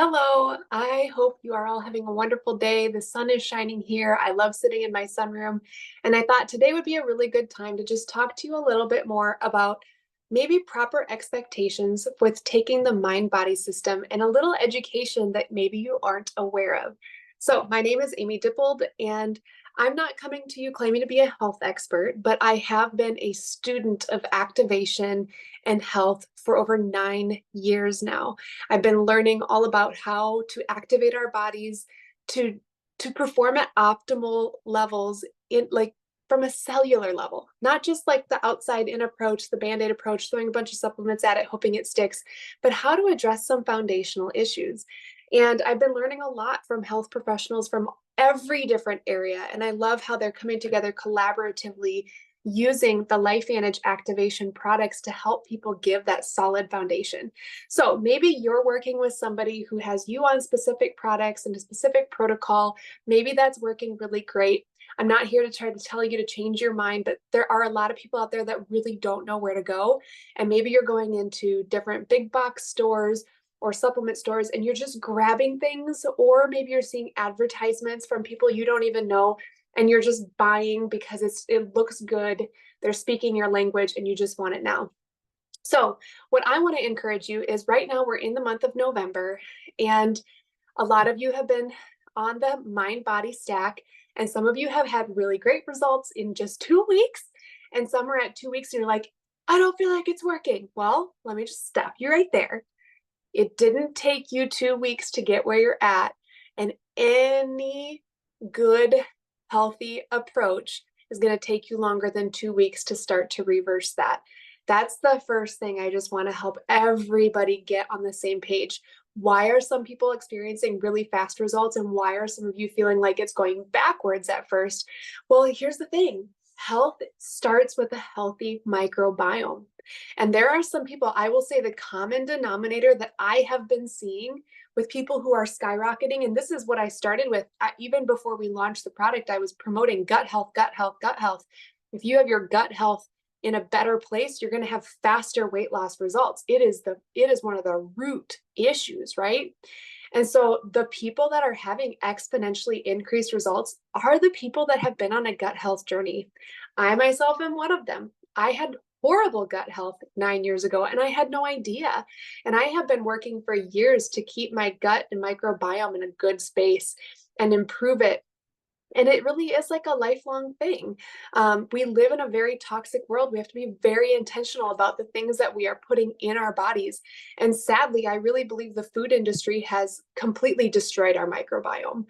Hello, I hope you are all having a wonderful day. The sun is shining here. I love sitting in my sunroom. And I thought today would be a really good time to just talk to you a little bit more about maybe proper expectations with taking the mind body system and a little education that maybe you aren't aware of. So, my name is Amy Dippold, and I'm not coming to you claiming to be a health expert, but I have been a student of activation and health for over 9 years now. I've been learning all about how to activate our bodies to to perform at optimal levels in like from a cellular level, not just like the outside in approach, the band-aid approach, throwing a bunch of supplements at it, hoping it sticks, but how to address some foundational issues. And I've been learning a lot from health professionals from every different area. And I love how they're coming together collaboratively using the LifeVantage activation products to help people give that solid foundation. So maybe you're working with somebody who has you on specific products and a specific protocol. Maybe that's working really great. I'm not here to try to tell you to change your mind, but there are a lot of people out there that really don't know where to go. And maybe you're going into different big box stores or supplement stores and you're just grabbing things, or maybe you're seeing advertisements from people you don't even know and you're just buying because it looks good, they're speaking your language, and you just want it now. So, what I want to encourage you is right now we're in the month of November, and a lot of you have been on the mind body stack, and some of you have had really great results in just 2 weeks, and some are at 2 weeks and you're like, I don't feel like it's working. Well, let me just stop you right there. It didn't take you 2 weeks to get where you're at, and any good, healthy approach is going to take you longer than 2 weeks to start to reverse that. That's the first thing I just want to help everybody get on the same page. Why are some people experiencing really fast results, and why are some of you feeling like it's going backwards at first? Well, here's the thing. Health starts with a healthy microbiome. And there are some people, I will say the common denominator that I have been seeing with people who are skyrocketing, and this is what I started with. Even before we launched the product, I was promoting gut health, gut health, gut health. If you have your gut health in a better place, you're going to have faster weight loss results. It is one of the root issues, right? And so the people that are having exponentially increased results are the people that have been on a gut health journey. I myself am one of them. I had horrible gut health 9 years ago, and I had no idea. And I have been working for years to keep my gut and microbiome in a good space and improve it. And it really is like a lifelong thing. We live in a very toxic world. We have to be very intentional about the things that we are putting in our bodies. And sadly, I really believe the food industry has completely destroyed our microbiome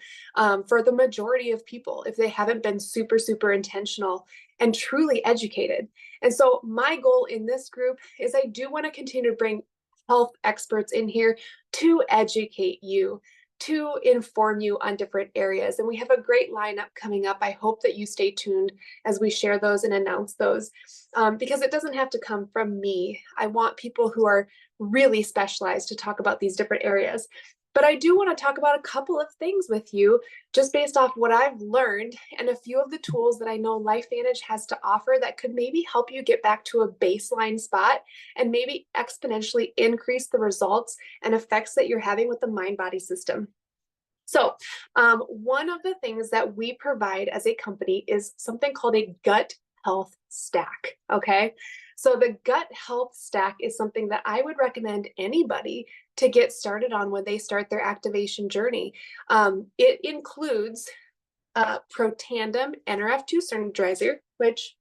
for the majority of people if they haven't been super, super intentional and truly educated. And so, my goal in this group is I do want to continue to bring health experts in here to educate you, to inform you on different areas. And we have a great lineup coming up. I hope that you stay tuned as we share those and announce those, because it doesn't have to come from me. I want people who are really specialized to talk about these different areas. But I do want to talk about a couple of things with you, just based off what I've learned and a few of the tools that I know LifeVantage has to offer that could maybe help you get back to a baseline spot and maybe exponentially increase the results and effects that you're having with the mind body system. So, one of the things that we provide as a company is something called a gut health stack. Okay. So, the gut health stack is something that I would recommend anybody to get started on when they start their activation journey. It includes Protandim NRF2 Synergizer, which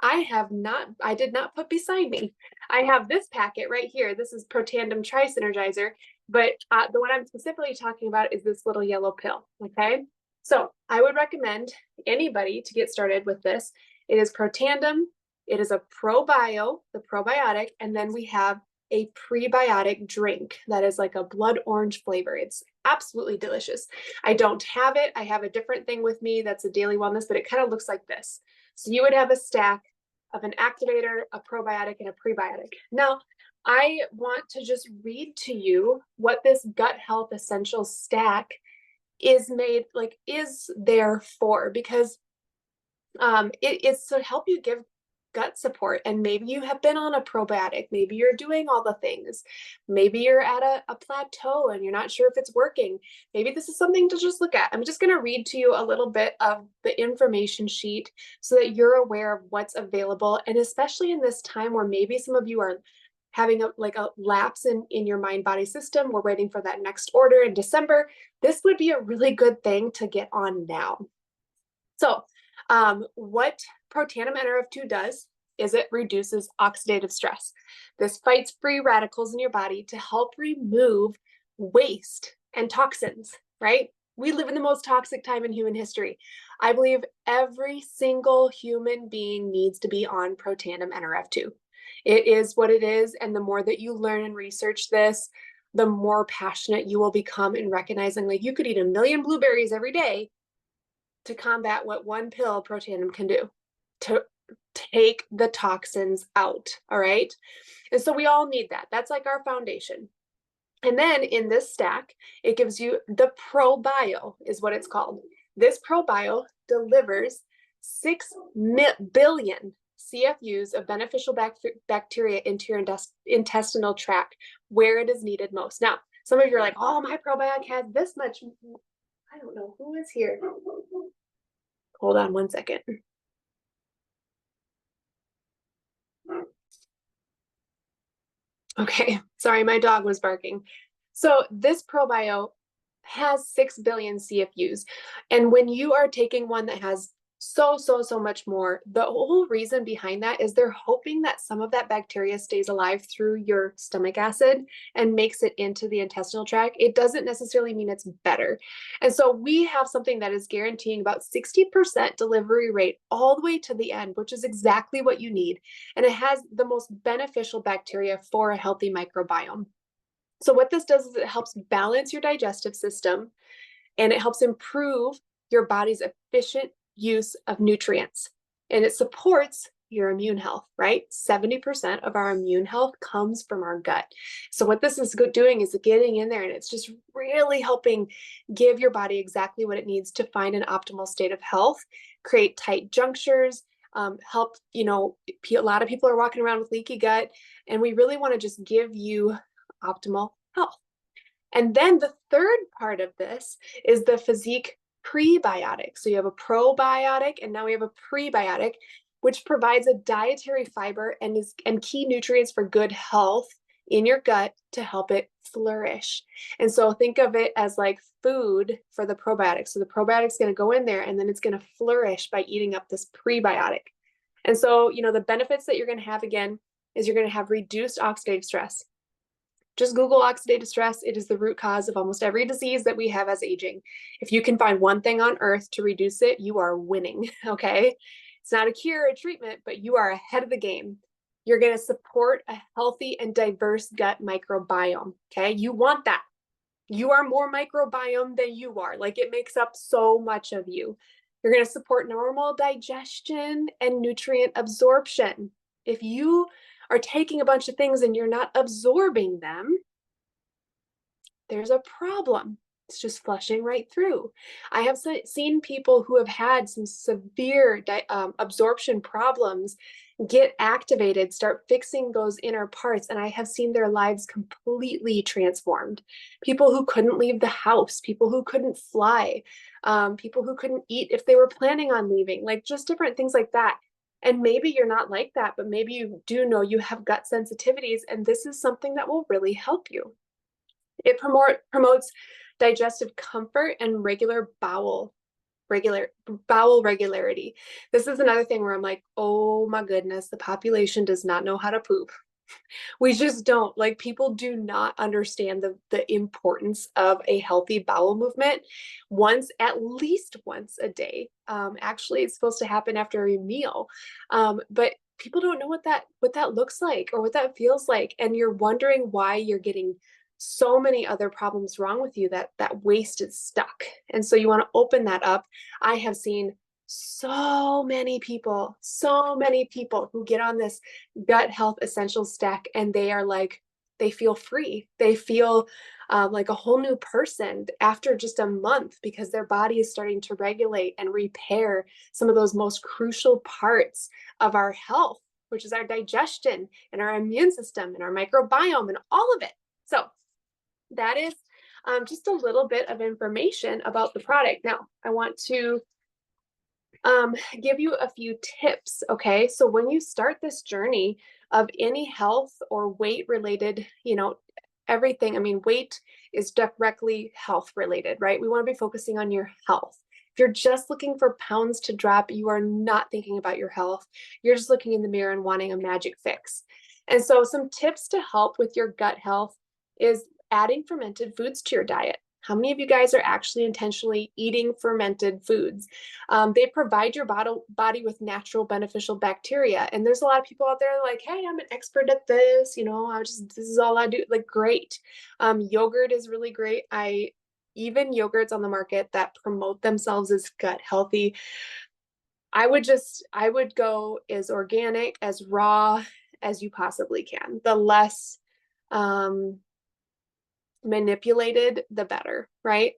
I did not put beside me. I have this packet right here. This is Protandim Tri-Synergizer, but the one I'm specifically talking about is this little yellow pill, okay? So I would recommend anybody to get started with this. It is Protandim, it is a ProBio, the probiotic, and then we have a prebiotic drink that is like a blood orange flavor. It's absolutely delicious. I don't have it. I have a different thing with me that's a daily wellness, but it kind of looks like this. So you would have a stack of an activator, a probiotic, and a prebiotic. Now, I want to just read to you what this gut health essential stack is there for, because it's to help you give gut support. And maybe you have been on a probiotic. Maybe you're doing all the things. Maybe you're at a plateau and you're not sure if it's working. Maybe this is something to just look at. I'm just going to read to you a little bit of the information sheet so that you're aware of what's available. And especially in this time where maybe some of you are having a lapse in your mind body system, we're waiting for that next order in December. This would be a really good thing to get on now. So what Protandim Nrf2 does is it reduces oxidative stress. This fights free radicals in your body to help remove waste and toxins, right? We live in the most toxic time in human history. I believe every single human being needs to be on Protandim Nrf2. It is what it is, and the more that you learn and research this, the more passionate you will become in recognizing, like, you could eat 1,000,000 blueberries every day to combat what one pill Protandim can do, to take the toxins out, all right? And so we all need that. That's like our foundation. And then in this stack, it gives you the ProBio is what it's called. This ProBio delivers 6 billion CFUs of beneficial bacteria into your intestinal tract where it is needed most. Now, some of you are like, oh, my probiotic has this much. I don't know who is here. Hold on one second. Okay, sorry, my dog was barking. So this ProBio has 6 billion CFUs. And when you are taking one that has so much more, the whole reason behind that is they're hoping that some of that bacteria stays alive through your stomach acid and makes it into the intestinal tract. It doesn't necessarily mean it's better. And so we have something that is guaranteeing about 60% delivery rate all the way to the end, which is exactly what you need. And it has the most beneficial bacteria for a healthy microbiome. So what this does is it helps balance your digestive system, and it helps improve your body's efficient use of nutrients, and it supports your immune health, right? 70% of our immune health comes from our gut. So what this is doing is getting in there, and it's just really helping give your body exactly what it needs to find an optimal state of health, create tight junctures, help, a lot of people are walking around with leaky gut, and we really want to just give you optimal health. And then the third part of this is the Physique prebiotic. So you have a probiotic, and now we have a prebiotic, which provides a dietary fiber and key nutrients for good health in your gut to help it flourish. And so think of it as like food for the probiotic. So the probiotic is going to go in there, and then it's going to flourish by eating up this prebiotic. And so, the benefits that you're going to have, again, is you're going to have reduced oxidative stress. Just Google oxidative stress. It is the root cause of almost every disease that we have as aging. If you can find one thing on earth to reduce it, you are winning, okay? It's not a cure or a treatment, but you are ahead of the game. You're going to support a healthy and diverse gut microbiome, okay? You want that. You are more microbiome than you are. Like, it makes up so much of you. You're going to support normal digestion and nutrient absorption. If you are taking a bunch of things and you're not absorbing them, there's a problem. It's just flushing right through. I have seen people who have had some severe absorption problems get activated, start fixing those inner parts, and I have seen their lives completely transformed. People who couldn't leave the house, people who couldn't fly, people who couldn't eat if they were planning on leaving, like just different things like that. And maybe you're not like that, but maybe you do know you have gut sensitivities, and this is something that will really help you. It promotes digestive comfort and bowel regularity. This is another thing where I'm like, oh my goodness, the population does not know how to poop. We just don't. Like, people do not understand the importance of a healthy bowel movement at least once a day. Actually, it's supposed to happen after a meal. But people don't know what that looks like or what that feels like. And you're wondering why you're getting so many other problems wrong with you, that waste is stuck. And so you want to open that up. I have seen so many people who get on this gut health essentials stack, and they are like, they feel free. They feel like a whole new person after just a month because their body is starting to regulate and repair some of those most crucial parts of our health, which is our digestion and our immune system and our microbiome and all of it. So that is just a little bit of information about the product. Now, I want to give you a few tips. Okay. So when you start this journey of any health or weight related, everything, I mean, weight is directly health related, right? We want to be focusing on your health. If you're just looking for pounds to drop, you are not thinking about your health. You're just looking in the mirror and wanting a magic fix. And so some tips to help with your gut health is adding fermented foods to your diet. How many of you guys are actually intentionally eating fermented foods? They provide your body with natural beneficial bacteria. And there's a lot of people out there like, hey, I'm an expert at this. This is all I do. Like, great. Yogurt is really great. Even yogurts on the market that promote themselves as gut healthy. I would go as organic, as raw as you possibly can. The less, manipulated, the better, right?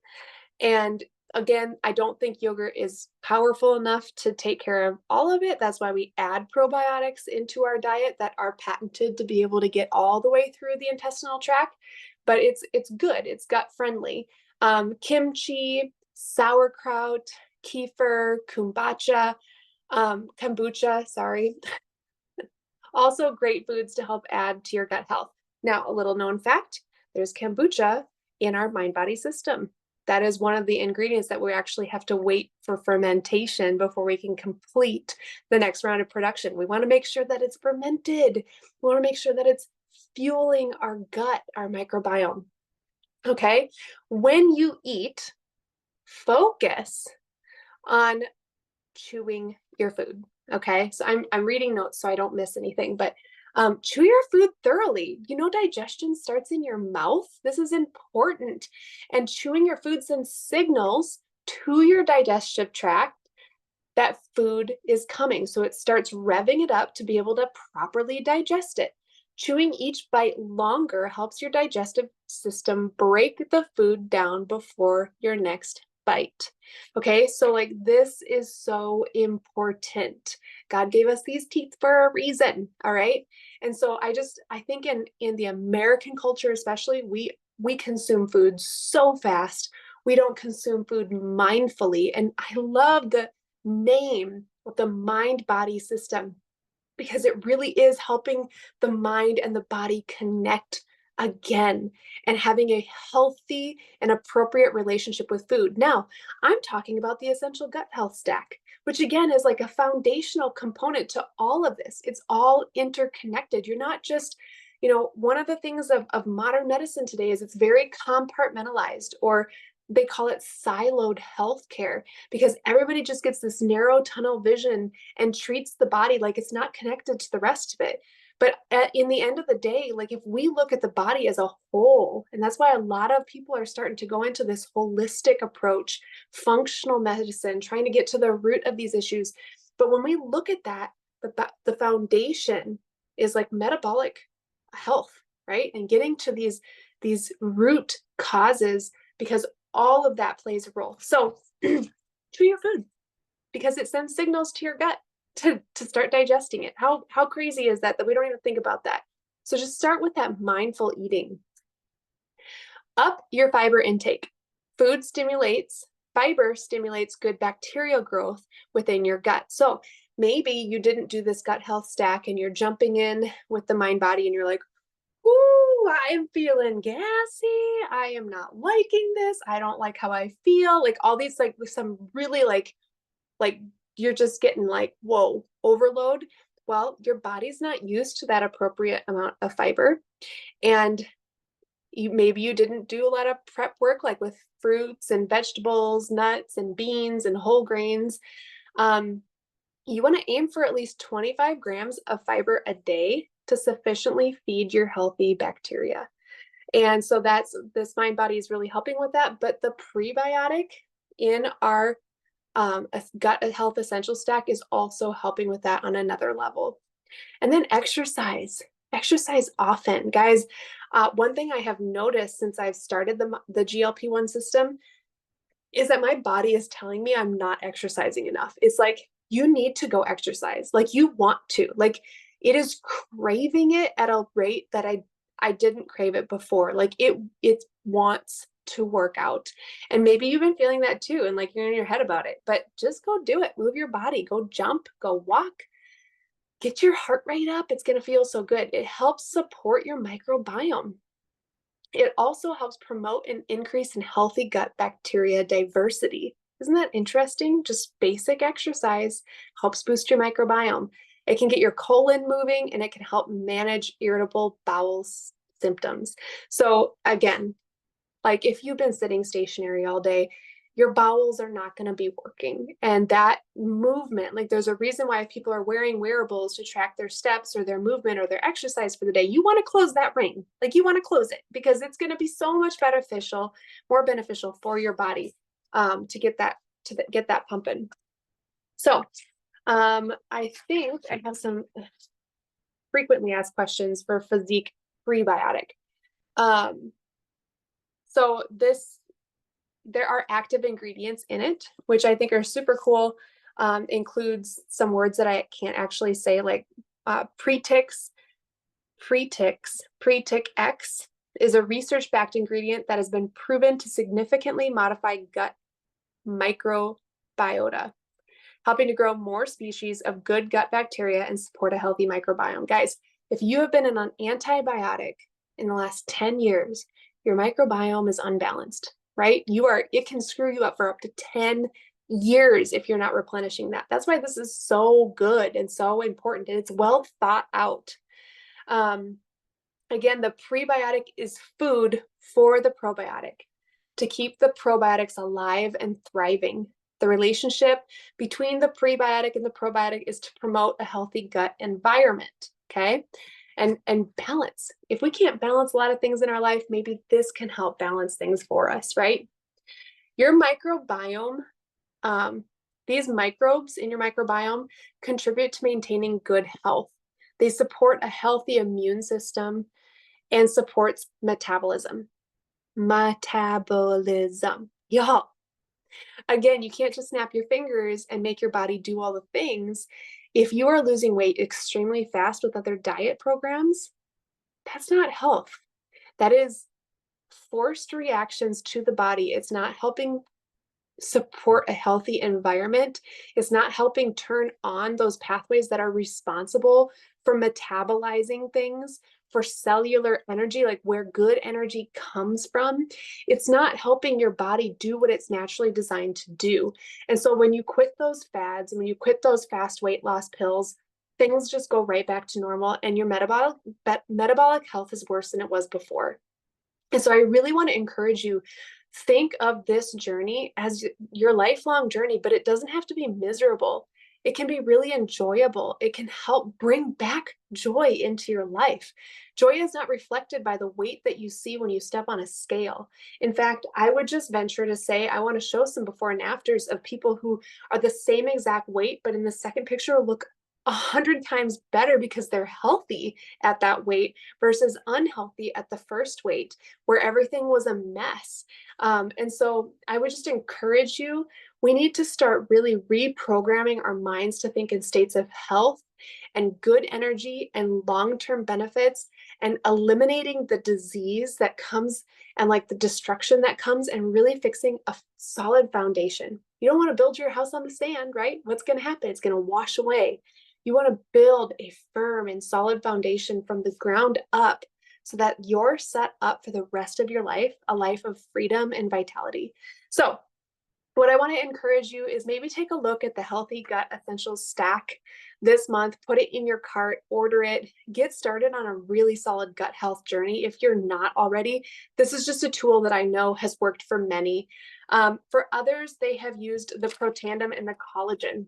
And again, I don't think yogurt is powerful enough to take care of all of it. That's why we add probiotics into our diet that are patented to be able to get all the way through the intestinal tract. But it's good. It's gut friendly. Kimchi, sauerkraut, kefir, kombucha, sorry. Also great foods to help add to your gut health. Now, a little known fact, there's kombucha in our mind-body system. That is one of the ingredients that we actually have to wait for fermentation before we can complete the next round of production. We want to make sure that it's fermented. We want to make sure that it's fueling our gut, our microbiome. Okay. When you eat, focus on chewing your food. Okay. So I'm reading notes so I don't miss anything, but chew your food thoroughly. Digestion starts in your mouth. This is important. And chewing your food sends signals to your digestive tract that food is coming. So it starts revving it up to be able to properly digest it. Chewing each bite longer helps your digestive system break the food down before your next bite. Okay, so this is so important. God gave us these teeth for a reason. All right. And so I think in the American culture, especially, we consume food so fast. We don't consume food mindfully. And I love the name of the mind-body system because it really is helping the mind and the body connect again and having a healthy and appropriate relationship with food. Now, I'm talking about the Essential Gut Health Stack, which again is like a foundational component to all of this. It's all interconnected. You're not just, one of the things of modern medicine today is it's very compartmentalized, or they call it siloed healthcare, because everybody just gets this narrow tunnel vision and treats the body like it's not connected to the rest of it. But in the end of the day, if we look at the body as a whole, and that's why a lot of people are starting to go into this holistic approach, functional medicine, trying to get to the root of these issues. But when we look at that, the foundation is like metabolic health, right? And getting to these root causes, because all of that plays a role. So chew your food because it sends signals to your gut to start digesting it. How crazy is that we don't even think about that? So just start with that mindful eating. Up your fiber intake. Fiber stimulates good bacterial growth within your gut. So maybe you didn't do this gut health stack and you're jumping in with the mind body and you're like, ooh, I'm feeling gassy. I am not liking this. I don't like how I feel. All these, some really like you're just getting whoa, overload. Well, your body's not used to that appropriate amount of fiber. And maybe you didn't do a lot of prep work, with fruits and vegetables, nuts and beans and whole grains. You want to aim for at least 25 grams of fiber a day to sufficiently feed your healthy bacteria. And so this mind body is really helping with that. But the prebiotic in our gut health essential stack is also helping with that on another level. And then exercise. exercise often. Guys, one thing I have noticed since I've started the GLP-1 system is that my body is telling me I'm not exercising enough. It's like, you need to go exercise. Like you want to. Like it is craving it at a rate that I didn't crave it before. Like it wants to work out. And maybe you've been feeling that too, and like you're in your head about it, but just go do it. Move your body, go jump, go walk, get your heart rate up. It's going to feel so good. It helps support your microbiome. It also helps promote an increase in healthy gut bacteria diversity. Isn't that interesting? Just basic exercise helps boost your microbiome. It can get your colon moving and it can help manage irritable bowel symptoms. So again, like if you've been sitting stationary all day, your bowels are not going to be working. And that movement, like there's a reason why people are wearing wearables to track their steps or their movement or their exercise for the day. You want to close that ring. Like you want to close it because it's going to be so much beneficial, more beneficial for your body to get that pumping. So I think I have some frequently asked questions for Physique Prebiotic. So there are active ingredients in it, which I think are super cool. Includes some words that I can't actually say, like Pretix X is a research-backed ingredient that has been proven to significantly modify gut microbiota, helping to grow more species of good gut bacteria and support a healthy microbiome. Guys, if you have been on an antibiotic in the last 10 years, your microbiome is unbalanced, right? It can screw you up for up to 10 years if you're not replenishing that. That's why this is so good and so important, and it's well thought out. Again, the prebiotic is food for the probiotic to keep the probiotics alive and thriving. The relationship between the prebiotic and the probiotic is to promote a healthy gut environment, okay? And balance. If we can't balance a lot of things in our life, maybe this can help balance things for us, right? Your microbiome, these microbes in your microbiome contribute to maintaining good health. They support a healthy immune system and supports metabolism. Y'all. Again, you can't just snap your fingers and make your body do all the things. If you are losing weight extremely fast with other diet programs, that's not health. That is forced reactions to the body. It's not helping support a healthy environment. It's not helping turn on those pathways that are responsible for metabolizing things, for cellular energy, like where good energy comes from. It's not helping your body do what it's naturally designed to do. And so when you quit those fads and when you quit those fast weight loss pills, things just go right back to normal and your metabolic health is worse than it was before. And so I really want to encourage you, think of this journey as your lifelong journey, but it doesn't have to be miserable. It can be really enjoyable. It can help bring back joy into your life. Joy is not reflected by the weight that you see when you step on a scale. In fact, I would just venture to say, I want to show some before and afters of people who are the same exact weight, but in the second picture look 100 times better because they're healthy at that weight versus unhealthy at the first weight where everything was a mess. And so I would just encourage you, we need to start really reprogramming our minds to think in states of health and good energy and long-term benefits and eliminating the disease that comes and like the destruction that comes and really fixing a solid foundation. You don't want to build your house on the sand, right? What's going to happen? It's going to wash away. You want to build a firm and solid foundation from the ground up so that you're set up for the rest of your life, a life of freedom and vitality. So what I want to encourage you is maybe take a look at the Healthy Gut Essentials stack this month, put it in your cart, order it, get started on a really solid gut health journey. If you're not already, this is just a tool that I know has worked for many. For others, they have used the Protandim and the collagen.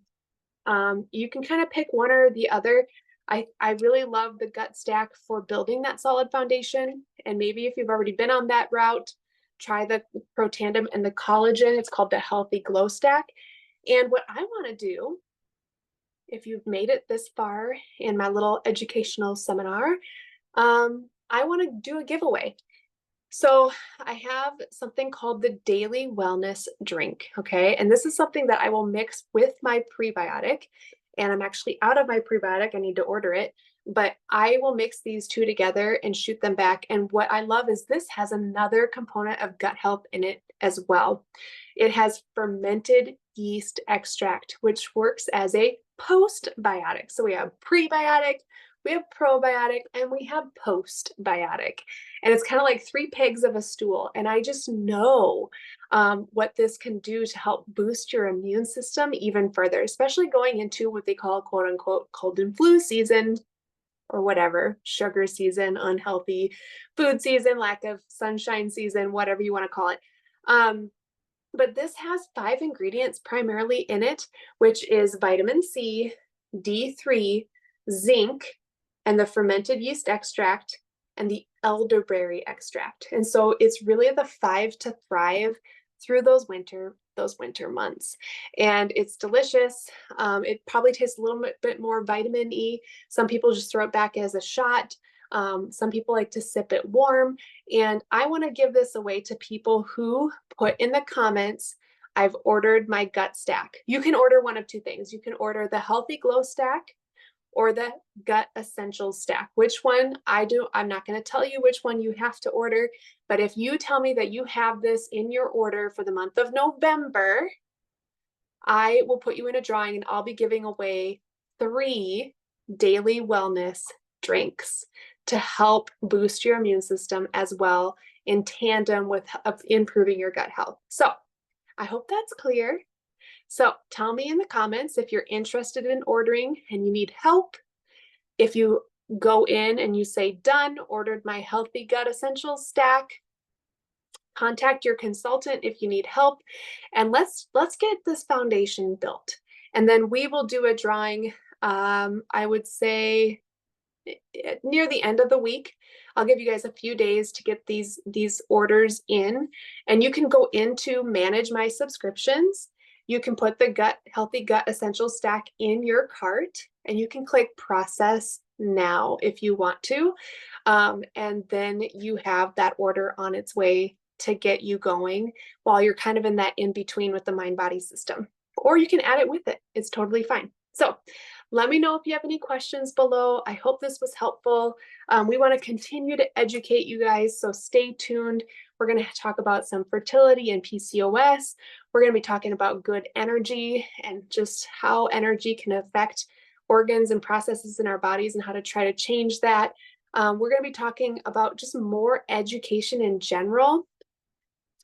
You can kind of pick one or the other. I really love the gut stack for building that solid foundation. And maybe if you've already been on that route, try the Protandim and the collagen. It's called the Healthy Glow Stack. And what I want to do, if you've made it this far in my little educational seminar, I want to do a giveaway. So I have something called the Daily Wellness Drink. Okay. And this is something that I will mix with my prebiotic. And I'm actually out of my prebiotic. I need to order it. But I will mix these two together and shoot them back. And what I love is this has another component of gut health in it as well. It has fermented yeast extract, which works as a postbiotic. So we have prebiotic, we have probiotic, and we have postbiotic. And it's kind of like three pegs of a stool. And I just know what this can do to help boost your immune system even further, especially going into what they call quote unquote cold and flu season or whatever, sugar season, unhealthy food season, lack of sunshine season, whatever you want to call it. But this has 5 ingredients primarily in it, which is vitamin C, D3, zinc, and the fermented yeast extract, and the elderberry extract. And so it's really the 5 to thrive through those winter months. And it's delicious. It probably tastes a little bit more vitamin E. Some people just throw it back as a shot. Some people like to sip it warm. And I want to give this away to people who put in the comments, I've ordered my gut stack. You can order one of two things. You can order the Healthy Glow stack or the Gut Essentials stack. Which one I do, I'm not going to tell you which one you have to order, but if you tell me that you have this in your order for the month of November, I will put you in a drawing and I'll be giving away 3 daily wellness drinks to help boost your immune system as well in tandem with improving your gut health. So I hope that's clear. So tell me in the comments if you're interested in ordering and you need help. If you go in and you say, done, ordered my Healthy Gut Essentials stack, contact your consultant if you need help, and let's get this foundation built. And then we will do a drawing, I would say near the end of the week. I'll give you guys a few days to get these orders in, and you can go into manage my subscriptions. You can put the Healthy Gut Essentials stack in your cart, and you can click process now if you want to. And then you have that order on its way to get you going while you're kind of in that in between with the mind body system. Or you can add it with it. It's totally fine. So let me know if you have any questions below. I hope this was helpful. We want to continue to educate you guys, so stay tuned. We're going to talk about some fertility and PCOS. We're going to be talking about good energy and just how energy can affect organs and processes in our bodies and how to try to change that. We're going to be talking about just more education in general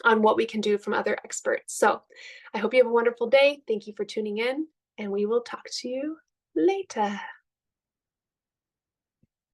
on what we can do from other experts. So I hope you have a wonderful day. Thank you for tuning in, and we will talk to you later.